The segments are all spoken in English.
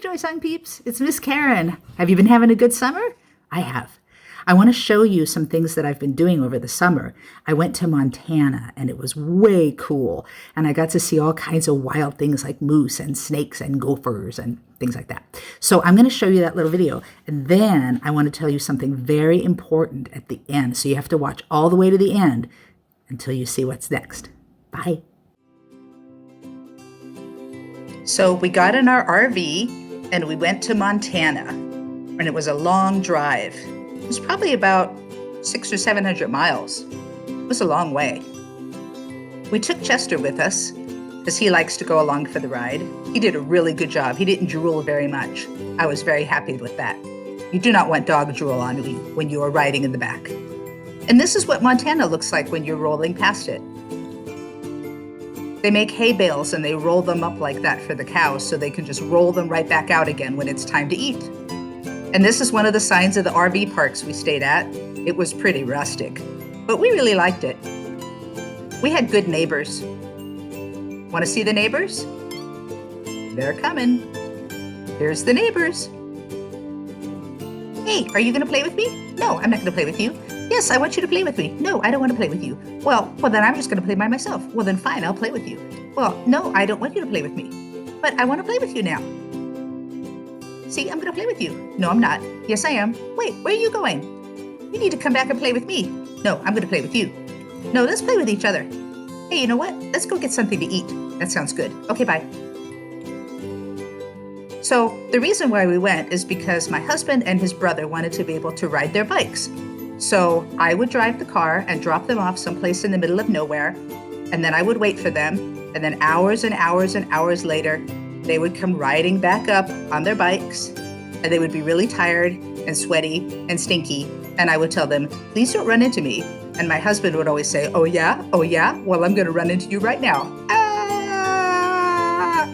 joysong peeps. It's Miss Karen. Have you been having a good summer? I have. I want to show you some things that I've been doing over the summer. I went to Montana and it was way cool. And I got to see all kinds of wild things like moose and snakes and gophers and things like that. So I'm going to show you that little video. And then I want to tell you something very important at the end. So you have to watch all the way to the end until you see what's next. Bye. So we got in our RV and we went to Montana, and it was a long drive. It was probably about 600 or 700 miles. It was a long way. We took Chester with us because he likes to go along for the ride. He did a really good job. He didn't drool very much. I was very happy with that. You do not want dog drool on you when you are riding in the back. And this is what Montana looks like when you're rolling past it. They make hay bales and they roll them up like that for the cows so they can just roll them right back out again when it's time to eat. And this is one of the signs of the RV parks we stayed at. It was pretty rustic, but we really liked it. We had good neighbors. Want to see the neighbors? They're coming. Here's the neighbors. Hey, are you going to play with me? No, I'm not going to play with you. Yes, I want you to play with me. No, I don't want to play with you. Well, then I'm just going to play by myself. Well, then fine, I'll play with you. Well, no, I don't want you to play with me. But I want to play with you now. See, I'm going to play with you. No, I'm not. Yes, I am. Wait, where are you going? You need to come back and play with me. No, I'm going to play with you. No, let's play with each other. Hey, you know what? Let's go get something to eat. That sounds good. Okay, bye. So the reason why we went is because my husband and his brother wanted to be able to ride their bikes. So I would drive the car and drop them off someplace in the middle of nowhere, and then I would wait for them, and then hours and hours and hours later, they would come riding back up on their bikes, and they would be really tired and sweaty and stinky, and I would tell them, please don't run into me. And my husband would always say, oh yeah? Well, I'm gonna run into you right now. Ah!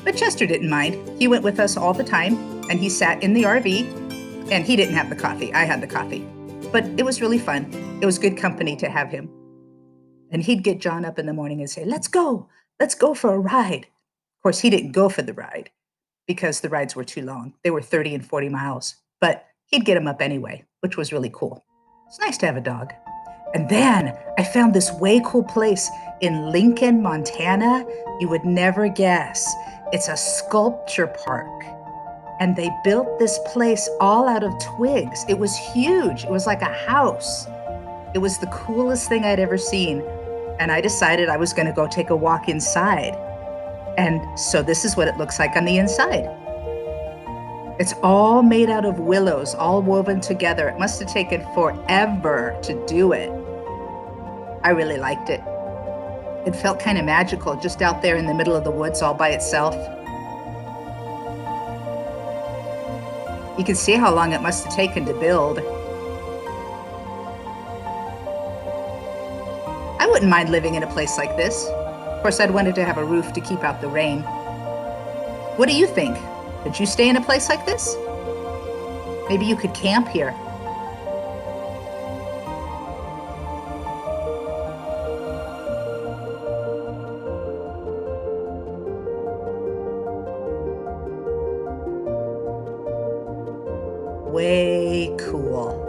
But Chester didn't mind. He went with us all the time, and he sat in the RV, and he didn't have the coffee. I had the coffee. But it was really fun. It was good company to have him. And he'd get John up in the morning and say, let's go for a ride. Of course, he didn't go for the ride because the rides were too long. They were 30 and 40 miles, but he'd get him up anyway, which was really cool. It's nice to have a dog. And then I found this way cool place in Lincoln, Montana. You would never guess. It's a sculpture park. And they built this place all out of twigs. It was huge. It was like a house. It was the coolest thing I'd ever seen. And I decided I was going to go take a walk inside. And so this is what it looks like on the inside. It's all made out of willows, all woven together. It must have taken forever to do it. I really liked it. It felt kind of magical, just out there in the middle of the woods all by itself. You can see how long it must have taken to build. I wouldn't mind living in a place like this. Of course, I'd wanted to have a roof to keep out the rain. What do you think? Could you stay in a place like this? Maybe you could camp here. Way cool.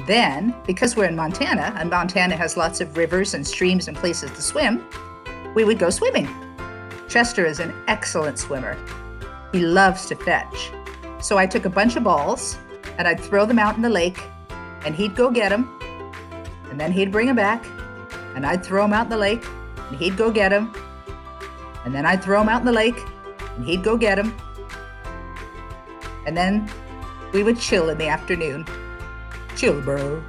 Then, because we're in Montana, and Montana has lots of rivers and streams and places to swim, we would go swimming. Chester is an excellent swimmer. He loves to fetch. So I took a bunch of balls and I'd throw them out in the lake, and he'd go get them. And then he'd bring them back, and I'd throw them out in the lake, and he'd go get them. And then I'd throw them out in the lake, and he'd go get them. And then we would chill in the afternoon. Chill, bro.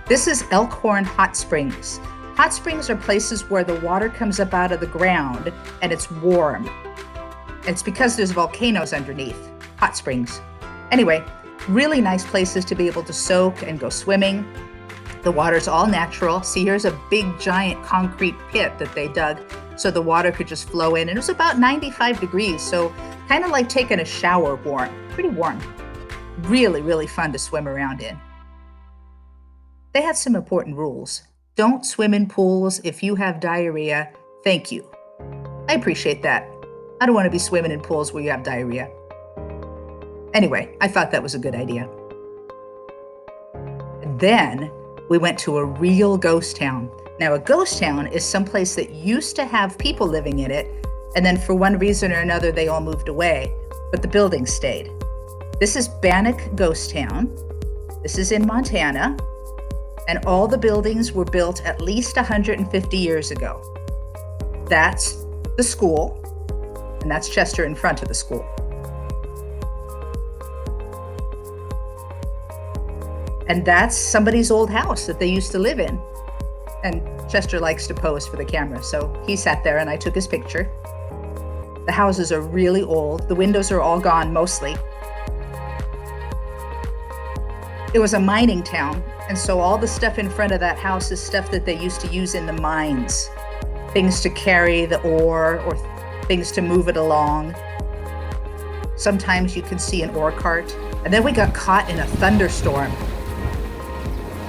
This is Elkhorn Hot Springs. Hot springs are places where the water comes up out of the ground, and it's warm. It's because there's volcanoes underneath. Hot springs. Anyway, really nice places to be able to soak and go swimming. The water's all natural. See, here's a big giant concrete pit that they dug so the water could just flow in. And it was about 95 degrees, so kind of like taking a shower warm, pretty warm. Really, really fun to swim around in. They had some important rules. Don't swim in pools if you have diarrhea. Thank you. I appreciate that. I don't want to be swimming in pools where you have diarrhea. Anyway, I thought that was a good idea. And then we went to a real ghost town. Now, a ghost town is someplace that used to have people living in it, and then for one reason or another, they all moved away, but the buildings stayed. This is Bannock Ghost Town. This is in Montana, and all the buildings were built at least 150 years ago. That's the school, and that's Chester in front of the school. And that's somebody's old house that they used to live in. And Chester likes to pose for the camera, so he sat there and I took his picture. The houses are really old. The windows are all gone, mostly. It was a mining town, and so all the stuff in front of that house is stuff that they used to use in the mines. Things to carry the ore or things to move it along. Sometimes you can see an ore cart. And then we got caught in a thunderstorm.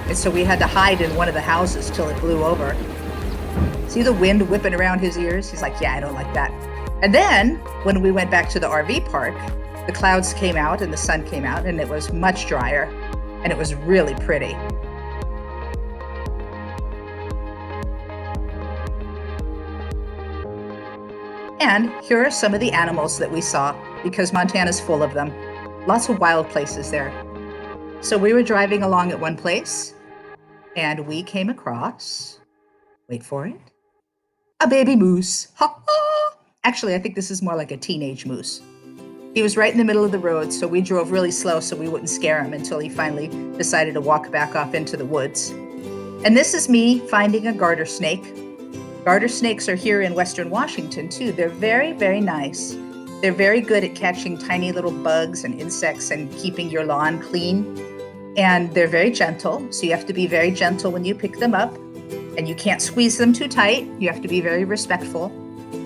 And so we had to hide in one of the houses till it blew over. See the wind whipping around his ears? He's like, yeah, I don't like that. And then when we went back to the RV park, the clouds came out and the sun came out and it was much drier and it was really pretty. And here are some of the animals that we saw because Montana's full of them. Lots of wild places there. So we were driving along at one place and we came across, wait for it, a baby moose. Ha ha! Actually, I think this is more like a teenage moose. He was right in the middle of the road, so we drove really slow so we wouldn't scare him until he finally decided to walk back off into the woods. And this is me finding a garter snake. Garter snakes are here in Western Washington too. They're very, very nice. They're very good at catching tiny little bugs and insects and keeping your lawn clean. And they're very gentle, so you have to be very gentle when you pick them up. And you can't squeeze them too tight. You have to be very respectful.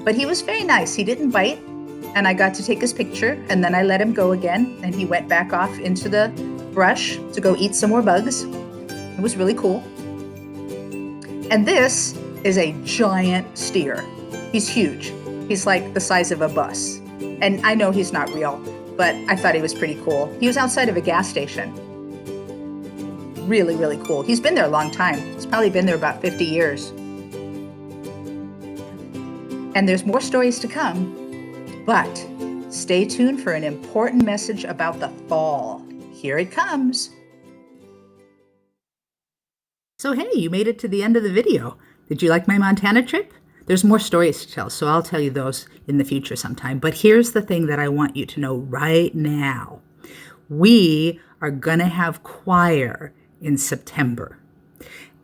But he was very nice. He didn't bite. And I got to take his picture, and then I let him go again. And he went back off into the brush to go eat some more bugs. It was really cool. And this is a giant steer. He's huge. He's like the size of a bus. And I know he's not real, but I thought he was pretty cool. He was outside of a gas station. Really, really cool. He's been there a long time. He's probably been there about 50 years. And there's more stories to come, but stay tuned for an important message about the fall. Here it comes. So hey, you made it to the end of the video. Did you like my Montana trip? There's more stories to tell, so I'll tell you those in the future sometime. But here's the thing that I want you to know right now. We are gonna have choir in September.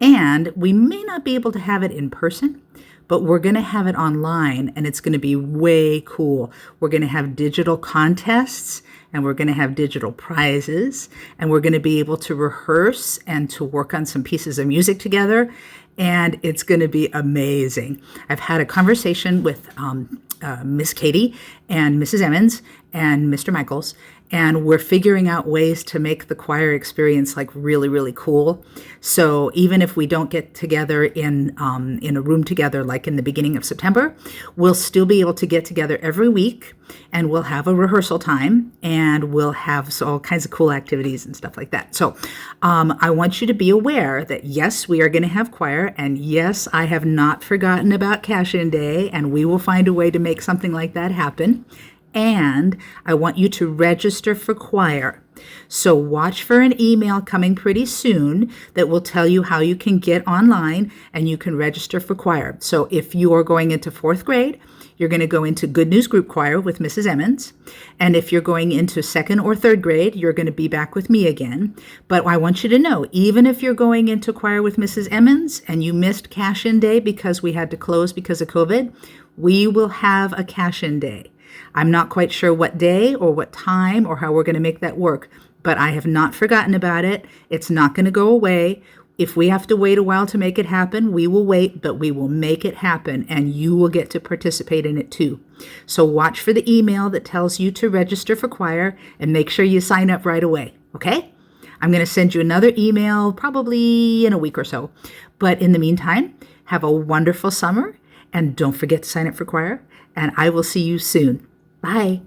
And we may not be able to have it in person, but we're going to have it online and it's going to be way cool. We're going to have digital contests and we're going to have digital prizes and we're going to be able to rehearse and to work on some pieces of music together. And it's going to be amazing. I've had a conversation with Miss Katie and Mrs. Emmons and Mr. Michaels, and we're figuring out ways to make the choir experience like really, really cool. So even if we don't get together in a room together like in the beginning of September, we'll still be able to get together every week and we'll have a rehearsal time and we'll have all kinds of cool activities and stuff like that. So I want you to be aware that yes, we are going to have choir, and yes, I have not forgotten about Cash-In Day, and we will find a way to make something like that happen. And I want you to register for choir. So watch for an email coming pretty soon that will tell you how you can get online and you can register for choir. So if you are going into 4th grade, you're going to go into Good News Group Choir with Mrs. Emmons. And if you're going into 2nd or 3rd grade, you're going to be back with me again. But I want you to know, even if you're going into choir with Mrs. Emmons and you missed Cash-In Day because we had to close because of COVID, we will have a Cash-In Day. I'm not quite sure what day or what time or how we're going to make that work, but I have not forgotten about it. It's not going to go away. If we have to wait a while to make it happen, we will wait, but we will make it happen, and you will get to participate in it too. So watch for the email that tells you to register for choir and make sure you sign up right away, okay? I'm going to send you another email probably in a week or so. But in the meantime, have a wonderful summer, and don't forget to sign up for choir, and I will see you soon. Bye.